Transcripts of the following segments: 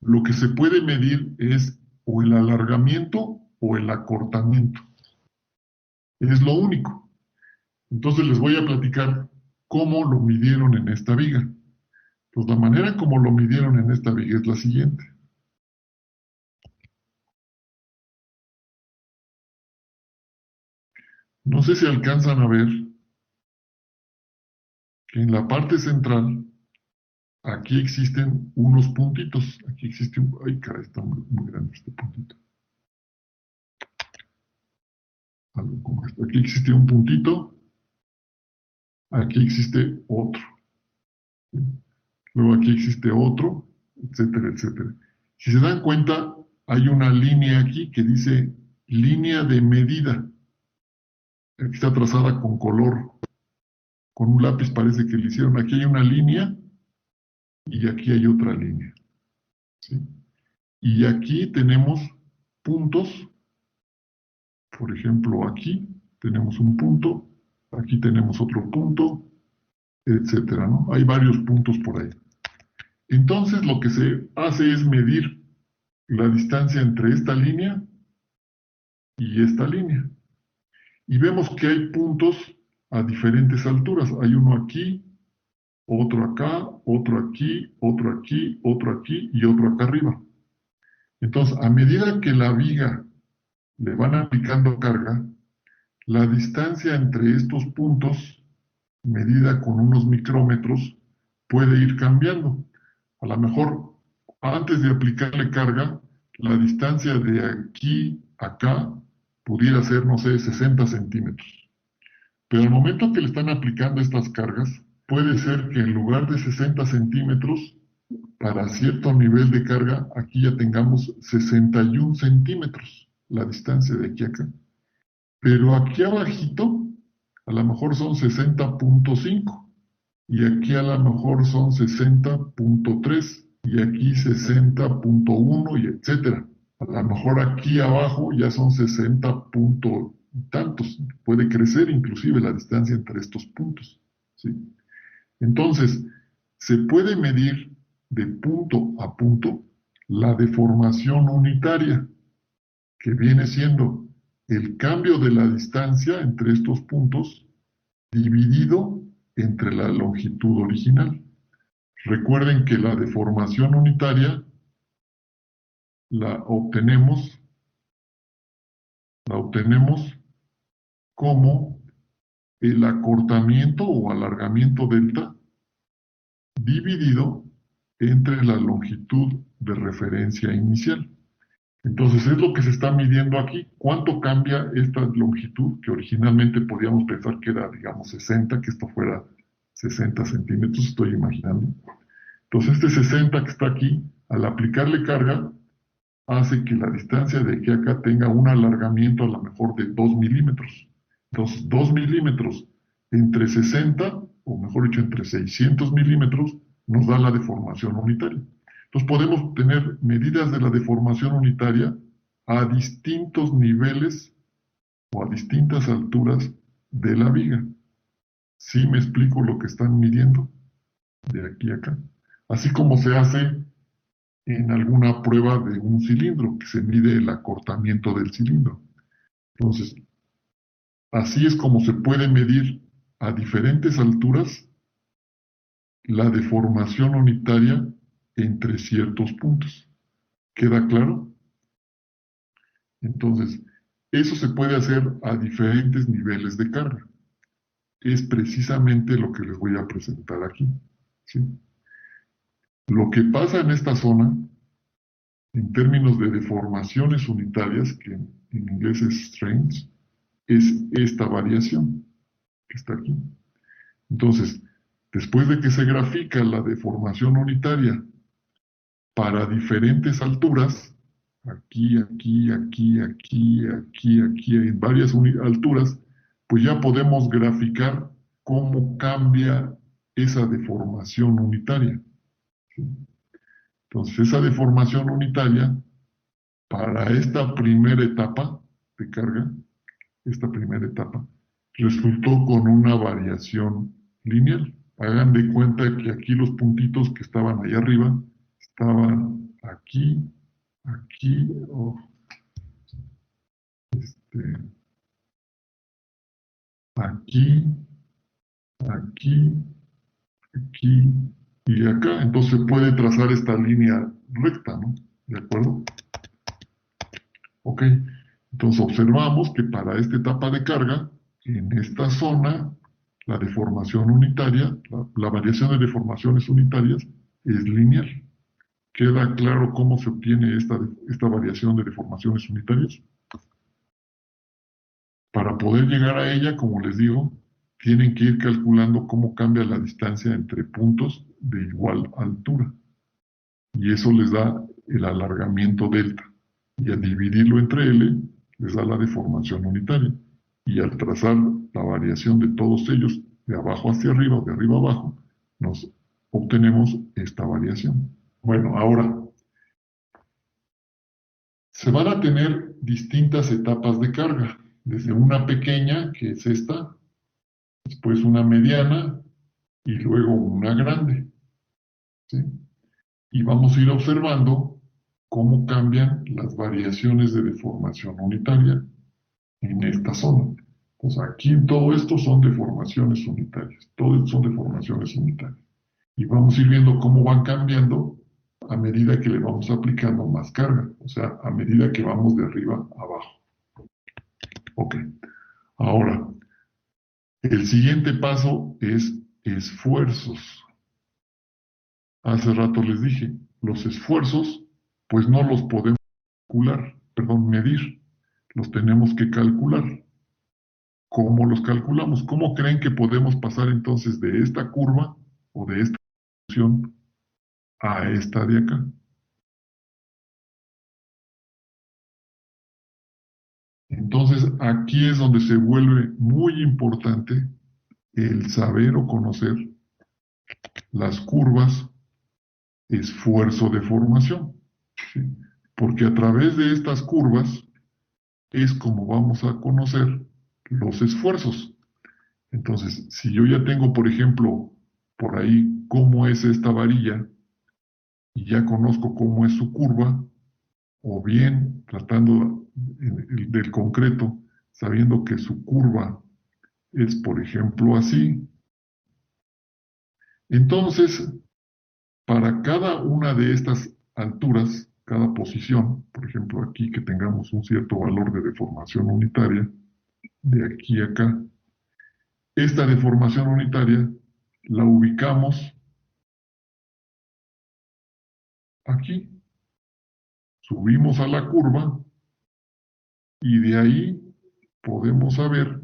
Lo que se puede medir es o el alargamiento o el acortamiento. Es lo único. Entonces les voy a platicar cómo lo midieron en esta viga. Pues la manera como lo midieron en esta viga es la siguiente. No sé si alcanzan a ver que en la parte central aquí existen unos puntitos. Aquí existe un... Ay, caray, está muy grande este puntito. Algo como esto. Aquí existe un puntito. Aquí existe otro. ¿Sí? Luego aquí existe otro, etcétera, etcétera. Si se dan cuenta, hay una línea aquí que dice línea de medida. Aquí está trazada con color, con un lápiz parece que le hicieron. Aquí hay una línea y aquí hay otra línea. ¿Sí? Y aquí tenemos puntos. Por ejemplo, aquí tenemos un punto, aquí tenemos otro punto, etcétera, ¿no? Hay varios puntos por ahí. Entonces, lo que se hace es medir la distancia entre esta línea y esta línea. Y vemos que hay puntos a diferentes alturas. Hay uno aquí, otro acá, otro aquí, otro aquí, otro aquí y otro acá arriba. Entonces, a medida que la viga le van aplicando carga, la distancia entre estos puntos, medida con unos micrómetros, puede ir cambiando. A lo mejor, antes de aplicarle carga, la distancia de aquí a acá pudiera ser, no sé, 60 centímetros. Pero al momento que le están aplicando estas cargas, puede ser que en lugar de 60 centímetros, para cierto nivel de carga, aquí ya tengamos 61 centímetros, la distancia de aquí a acá. Pero aquí abajito, a lo mejor son 60.5 y aquí a lo mejor son 60.3 y aquí 60.1 y etcétera. A lo mejor aquí abajo ya son 60 punto y tantos. Puede crecer inclusive la distancia entre estos puntos. ¿Sí? Entonces, se puede medir de punto a punto la deformación unitaria, que viene siendo el cambio de la distancia entre estos puntos dividido entre la longitud original. Recuerden que la deformación unitaria la obtenemos como el acortamiento o alargamiento delta dividido entre la longitud de referencia inicial. Entonces es lo que se está midiendo aquí. ¿Cuánto cambia esta longitud que originalmente podíamos pensar que era, digamos, 60, que esto fuera 60 centímetros, estoy imaginando? Entonces este 60 que está aquí, al aplicarle carga, hace que la distancia de aquí a acá tenga un alargamiento a lo mejor de 2 milímetros. Entonces 2 milímetros entre 60, o mejor dicho, entre 600 milímetros, nos da la deformación unitaria. Entonces podemos tener medidas de la deformación unitaria a distintos niveles o a distintas alturas de la viga. ¿Sí me explico lo que están midiendo de aquí a acá? Así como se hace en alguna prueba de un cilindro, que se mide el acortamiento del cilindro. Entonces, así es como se puede medir a diferentes alturas la deformación unitaria entre ciertos puntos. ¿Queda claro? Entonces, eso se puede hacer a diferentes niveles de carga. Es precisamente lo que les voy a presentar aquí. ¿Sí? Lo que pasa en esta zona, en términos de deformaciones unitarias, que en inglés es strains, es esta variación que está aquí. Entonces, después de que se grafica la deformación unitaria para diferentes alturas, aquí, aquí, aquí, aquí, aquí, aquí, en varias alturas, pues ya podemos graficar cómo cambia esa deformación unitaria. ¿Sí? Entonces, esa deformación unitaria, para esta primera etapa de carga, esta primera etapa, resultó con una variación lineal. Hagan de cuenta que aquí los puntitos que estaban ahí arriba estaban aquí, aquí, aquí, aquí, aquí y acá. Entonces se puede trazar esta línea recta, ¿no? ¿De acuerdo? Ok. Entonces observamos que para esta etapa de carga, en esta zona, la deformación unitaria, la variación de deformaciones unitarias es lineal. ¿Queda claro cómo se obtiene esta variación de deformaciones unitarias? Para poder llegar a ella, como les digo, tienen que ir calculando cómo cambia la distancia entre puntos de igual altura. Y eso les da el alargamiento delta. Y al dividirlo entre L, les da la deformación unitaria. Y al trazar la variación de todos ellos de abajo hacia arriba o de arriba a abajo, nos obtenemos esta variación. Bueno, ahora, se van a tener distintas etapas de carga. Desde una pequeña, que es esta, después una mediana y luego una grande. ¿Sí? Y vamos a ir observando cómo cambian las variaciones de deformación unitaria en esta zona. Pues aquí todo esto son deformaciones unitarias, todo esto son deformaciones unitarias. Y vamos a ir viendo cómo van cambiando a medida que le vamos aplicando más carga, o sea, a medida que vamos de arriba a abajo. Ok, ahora, el siguiente paso es esfuerzos. Hace rato les dije, los esfuerzos, pues no los podemos medir, los tenemos que calcular. ¿Cómo los calculamos? ¿Cómo creen que podemos pasar entonces de esta curva o de esta función a esta de acá? Entonces aquí es donde se vuelve muy importante el saber o conocer las curvas esfuerzo-deformación, ¿sí? Porque a través de estas curvas es como vamos a conocer los esfuerzos. Entonces, si yo ya tengo, por ejemplo, por ahí cómo es esta varilla y ya conozco cómo es su curva, o bien tratando del concreto, sabiendo que su curva es, por ejemplo, así, entonces, para cada una de estas alturas, cada posición, por ejemplo, aquí que tengamos un cierto valor de deformación unitaria, de aquí a acá, esta deformación unitaria la ubicamos aquí. Subimos a la curva y de ahí podemos saber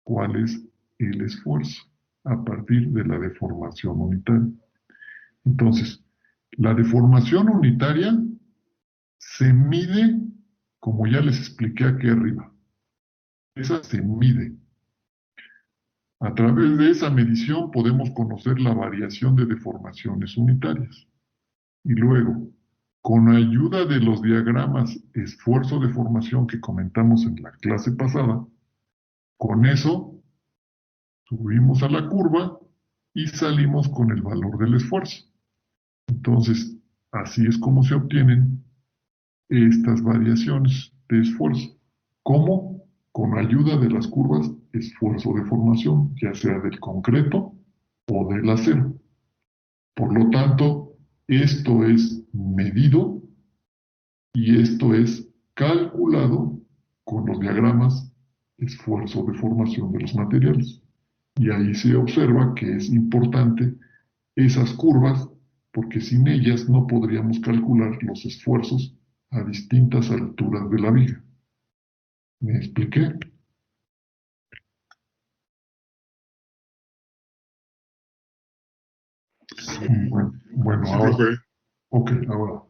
cuál es el esfuerzo a partir de la deformación unitaria. Entonces, la deformación unitaria se mide, como ya les expliqué aquí arriba. Esa se mide. A través de esa medición podemos conocer la variación de deformaciones unitarias. Y luego, con ayuda de los diagramas esfuerzo-deformación que comentamos en la clase pasada, con eso subimos a la curva y salimos con el valor del esfuerzo. Entonces, así es como se obtienen estas variaciones de esfuerzo. ¿Cómo? Con ayuda de las curvas esfuerzo-deformación, ya sea del concreto o del acero. Por lo tanto, esto es medido y esto es calculado con los diagramas esfuerzo-deformación de los materiales. Y ahí se observa que es importante esas curvas porque sin ellas no podríamos calcular los esfuerzos a distintas alturas de la viga. ¿Me expliqué? Sí, Bueno, sí, ahora, profe. ahora,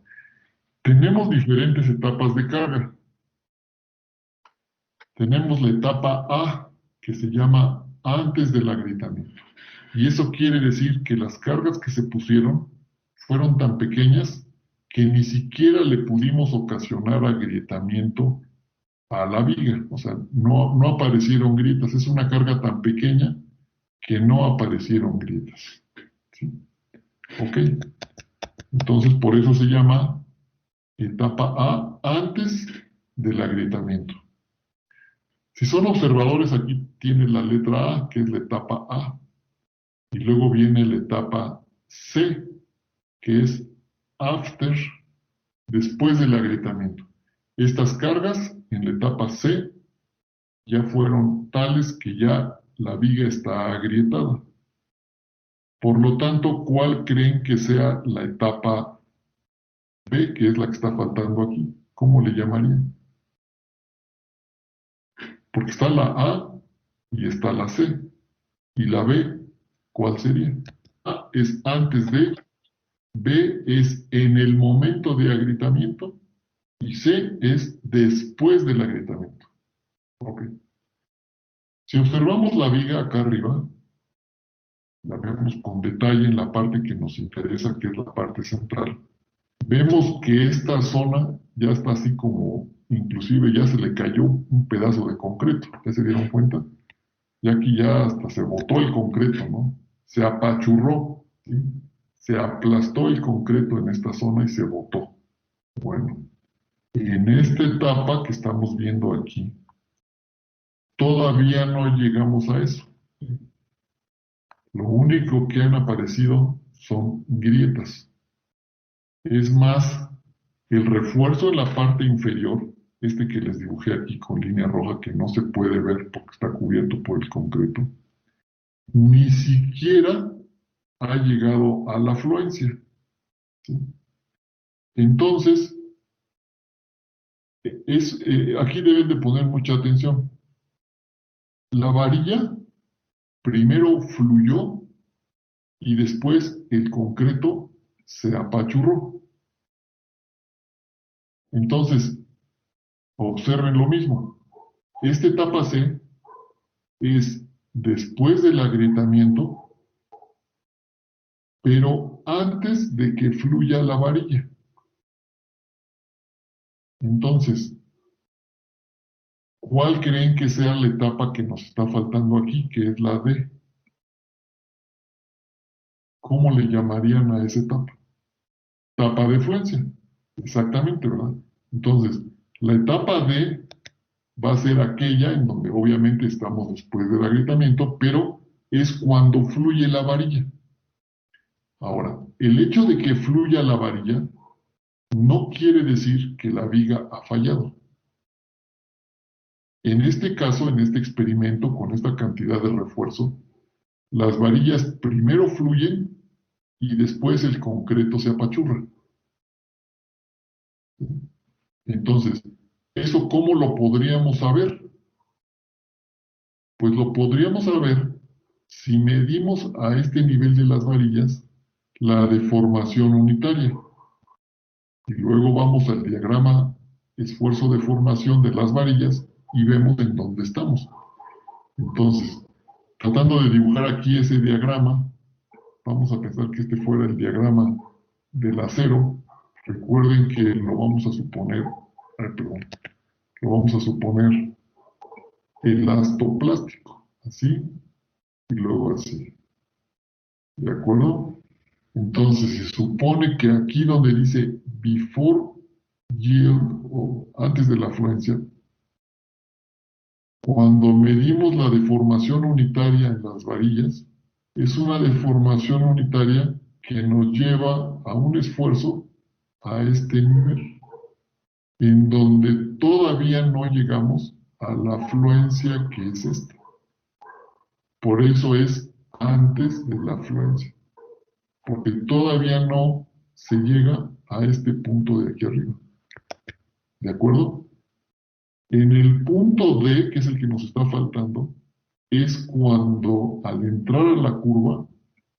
tenemos diferentes etapas de carga. Tenemos la etapa A, que se llama antes del agrietamiento. Y eso quiere decir que las cargas que se pusieron fueron tan pequeñas que ni siquiera le pudimos ocasionar agrietamiento a la viga. O sea, no aparecieron grietas. Es una carga tan pequeña que no aparecieron grietas. ¿Sí? Ok. Entonces, por eso se llama etapa A, antes del agrietamiento. Si son observadores, aquí tienen la letra A, que es la etapa A, y luego viene la etapa C, que es after, después del agrietamiento. Estas cargas en la etapa C ya fueron tales que ya la viga está agrietada. Por lo tanto, ¿cuál creen que sea la etapa B, que es la que está faltando aquí? ¿Cómo le llamarían? Porque está la A y está la C. ¿Y la B cuál sería? A es antes de, B es en el momento de agrietamiento y C es después del agrietamiento. Ok. Si observamos la viga acá arriba, la vemos con detalle en la parte que nos interesa, que es la parte central. Vemos que esta zona ya está así como, inclusive ya se le cayó un pedazo de concreto, ¿ya se dieron cuenta? Y aquí ya hasta se botó el concreto, ¿no? Se apachurró, ¿sí? Se aplastó el concreto en esta zona y se botó. Bueno, en esta etapa que estamos viendo aquí, todavía no llegamos a eso. Lo único que han aparecido son grietas. Es más, el refuerzo en la parte inferior, este que les dibujé aquí con línea roja que no se puede ver porque está cubierto por el concreto, ni siquiera ha llegado a la afluencia, ¿sí? Entonces, aquí deben de poner mucha atención. La varilla primero fluyó y después el concreto se apachurró. Entonces, observen lo mismo. Esta etapa C es después del agrietamiento, pero antes de que fluya la varilla. Entonces, ¿cuál creen que sea la etapa que nos está faltando aquí, que es la D? ¿Cómo le llamarían a esa etapa? Etapa de fluencia. Exactamente, ¿verdad? Entonces, la etapa D va a ser aquella en donde obviamente estamos después del agrietamiento, pero es cuando fluye la varilla. Ahora, el hecho de que fluya la varilla no quiere decir que la viga ha fallado. En este caso, en este experimento, con esta cantidad de refuerzo, las varillas primero fluyen y después el concreto se apachurra. Entonces, ¿eso cómo lo podríamos saber? Pues lo podríamos saber si medimos a este nivel de las varillas la deformación unitaria. Y luego vamos al diagrama esfuerzo de formación de las varillas y vemos en dónde estamos. Entonces, tratando de dibujar aquí ese diagrama, vamos a pensar que este fuera el diagrama del acero. Recuerden que lo vamos a suponer, lo vamos a suponer elastoplástico, así y luego así. ¿De acuerdo? Entonces se supone que aquí donde dice before yield o antes de la afluencia, cuando medimos la deformación unitaria en las varillas, es una deformación unitaria que nos lleva a un esfuerzo a este nivel, en donde todavía no llegamos a la afluencia que es esta. Por eso es antes de la afluencia, porque todavía no se llega a este punto de aquí arriba. ¿De acuerdo? En el punto D, que es el que nos está faltando, es cuando al entrar a la curva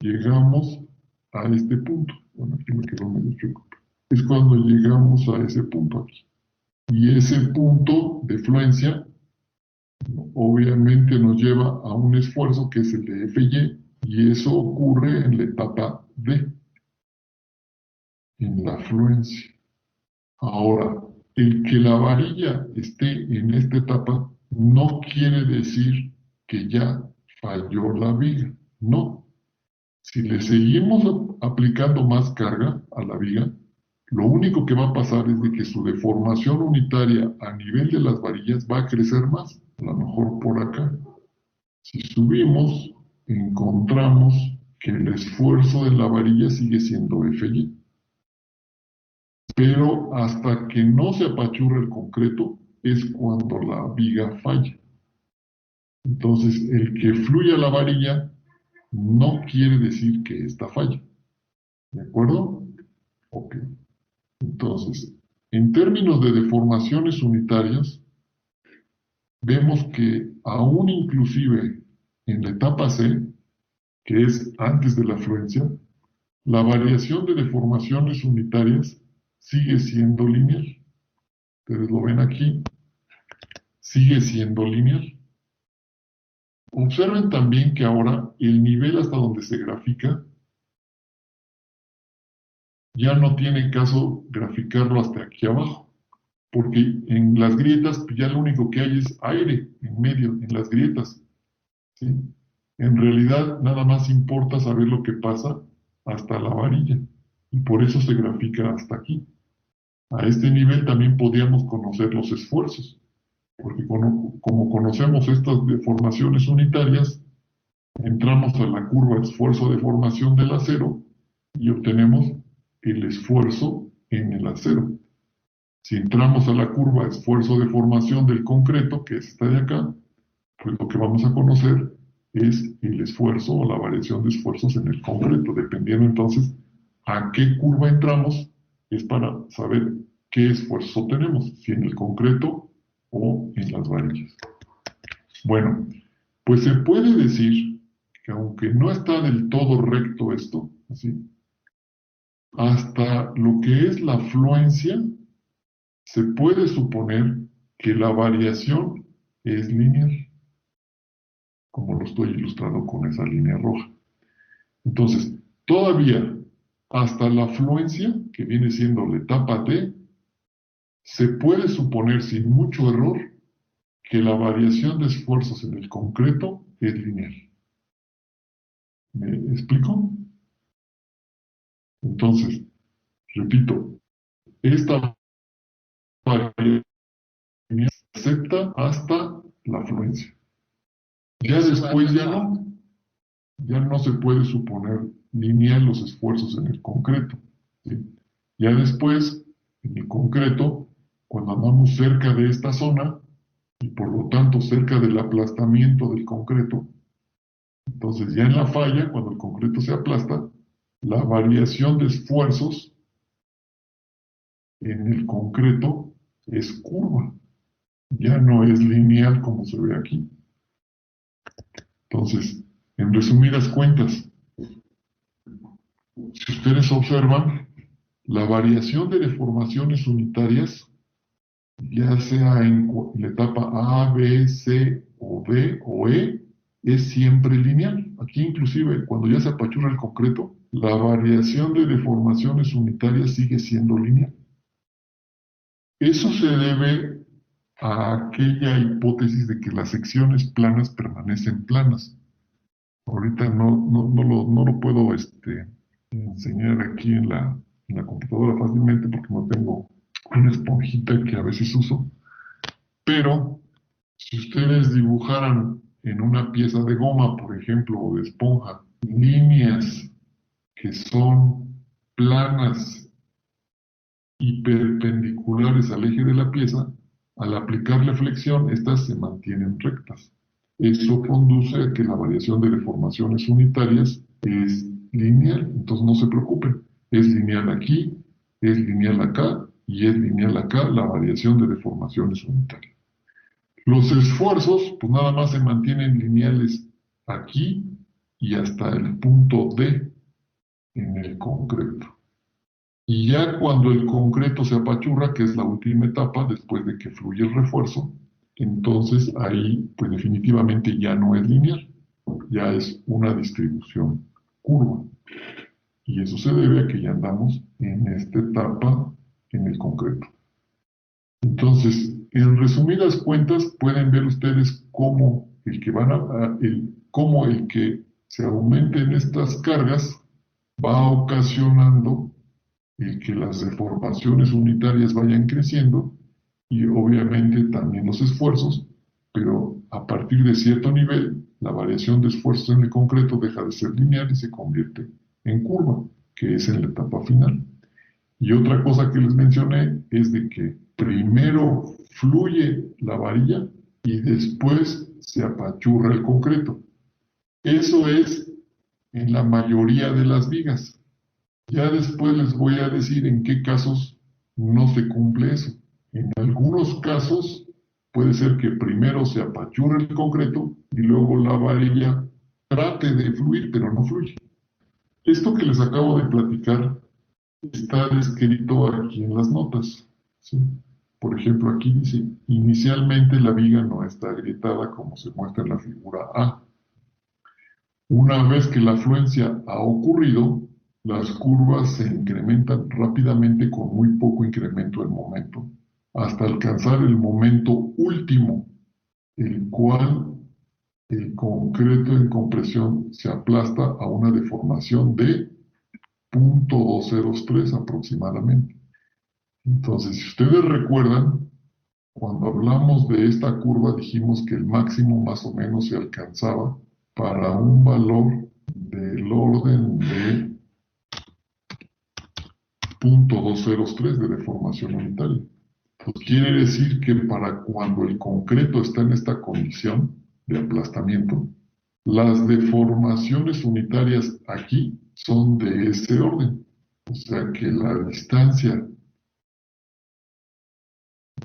llegamos a este punto. Bueno, aquí me quedó medio chueco. Es cuando llegamos a ese punto aquí. Y ese punto de fluencia obviamente nos lleva a un esfuerzo que es el de FY, y eso ocurre en la etapa D, en la fluencia. Ahora, el que la varilla esté en esta etapa no quiere decir que ya falló la viga. No. Si le seguimos aplicando más carga a la viga, Lo único que va a pasar es de que su deformación unitaria a nivel de las varillas va a crecer más, a lo mejor por acá. Si subimos, encontramos que el esfuerzo de la varilla sigue siendo FY. Pero hasta que no se apachurra el concreto es cuando la viga falla. Entonces, el que fluya la varilla no quiere decir que esta falla. ¿De acuerdo? Ok. Entonces, en términos de deformaciones unitarias, vemos que aún inclusive en la etapa C, que es antes de la fluencia, la variación de deformaciones unitarias sigue siendo lineal. Ustedes lo ven aquí, sigue siendo lineal. Observen también que ahora el nivel hasta donde se grafica ya no tiene caso graficarlo hasta aquí abajo, porque en las grietas pues ya lo único que hay es aire en medio, en las grietas, ¿sí? En realidad nada más importa saber lo que pasa hasta la varilla, y por eso se grafica hasta aquí. A este nivel también podríamos conocer los esfuerzos, porque como conocemos estas deformaciones unitarias, entramos a la curva esfuerzo de formación del acero y obtenemos el esfuerzo en el acero. Si entramos a la curva esfuerzo de formación del concreto, que es esta de acá, pues lo que vamos a conocer es el esfuerzo o la variación de esfuerzos en el concreto. Dependiendo entonces a qué curva entramos, es para saber qué esfuerzo tenemos, si en el concreto o en las varillas. Bueno, pues se puede decir que aunque no está del todo recto esto, así, hasta lo que es la fluencia, se puede suponer que la variación es lineal, como lo estoy ilustrando con esa línea roja. Entonces, todavía hasta la fluencia, que viene siendo la etapa T, se puede suponer sin mucho error que la variación de esfuerzos en el concreto es lineal. ¿Me explico? Entonces, repito, esta variación se acepta hasta la fluencia. Ya después ya no se puede suponer lineal los esfuerzos en el concreto, ¿sí? Ya después, en el concreto, cuando andamos cerca de esta zona, y por lo tanto cerca del aplastamiento del concreto, entonces ya en la falla, cuando el concreto se aplasta, la variación de esfuerzos en el concreto es curva, ya no es lineal como se ve aquí. Entonces, en resumidas cuentas, si ustedes observan, la variación de deformaciones unitarias, ya sea en la etapa A, B, C o D o E, es siempre lineal. Aquí inclusive, cuando ya se apachurra el concreto, la variación de deformaciones unitarias sigue siendo lineal. Eso se debe a aquella hipótesis de que las secciones planas permanecen planas. Ahorita no lo puedo enseñar aquí en la computadora fácilmente porque no tengo una esponjita que a veces uso. Pero si ustedes dibujaran en una pieza de goma, por ejemplo, o de esponja, líneas que son planas y perpendiculares al eje de la pieza, al aplicarle flexión, estas se mantienen rectas. Eso conduce a que la variación de deformaciones unitarias es lineal, entonces no se preocupen. Es lineal aquí, es lineal acá y es lineal acá la variación de deformaciones unitarias. Los esfuerzos, pues nada más se mantienen lineales aquí y hasta el punto D en el concreto. Y ya cuando el concreto se apachurra, que es la última etapa después de que fluye el refuerzo, entonces ahí pues definitivamente ya no es lineal, ya es una distribución curva. Y eso se debe a que ya andamos en esta etapa en el concreto. Entonces, en resumidas cuentas, pueden ver ustedes cómo cómo el que se aumenten estas cargas va ocasionando que las deformaciones unitarias vayan creciendo y obviamente también los esfuerzos, pero a partir de cierto nivel, la variación de esfuerzos en el concreto deja de ser lineal y se convierte en curva, que es en la etapa final. Y otra cosa que les mencioné es de que primero fluye la varilla y después se apachurra el concreto. Eso es en la mayoría de las vigas. Ya después les voy a decir en qué casos no se cumple eso. En algunos casos puede ser que primero se apachurre el concreto y luego la varilla trate de fluir, pero no fluye. Esto que les acabo de platicar está descrito aquí en las notas, ¿sí? Por ejemplo, aquí dice, inicialmente la viga no está agrietada como se muestra en la figura A. Una vez que la afluencia ha ocurrido, las curvas se incrementan rápidamente con muy poco incremento en momento, hasta alcanzar el momento último, el cual el concreto en compresión se aplasta a una deformación de 0.203 aproximadamente. Entonces, si ustedes recuerdan, cuando hablamos de esta curva dijimos que el máximo más o menos se alcanzaba para un valor del orden de 0.203 de deformación unitaria. Pues quiere decir que para cuando el concreto está en esta condición de aplastamiento, las deformaciones unitarias aquí son de este orden. O sea que la distancia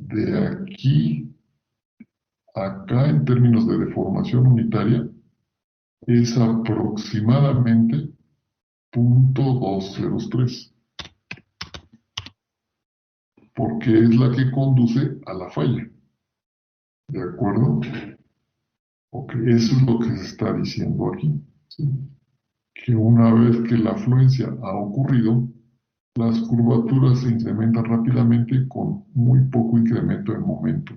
de aquí a acá en términos de deformación unitaria es aproximadamente 0.203, porque es la que conduce a la falla. ¿De acuerdo? Ok, eso es lo que se está diciendo aquí, ¿sí? Que una vez que la afluencia ha ocurrido, las curvaturas se incrementan rápidamente con muy poco incremento en momento,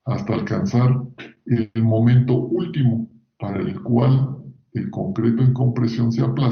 hasta alcanzar el momento último para el cual el concreto en compresión se aplasta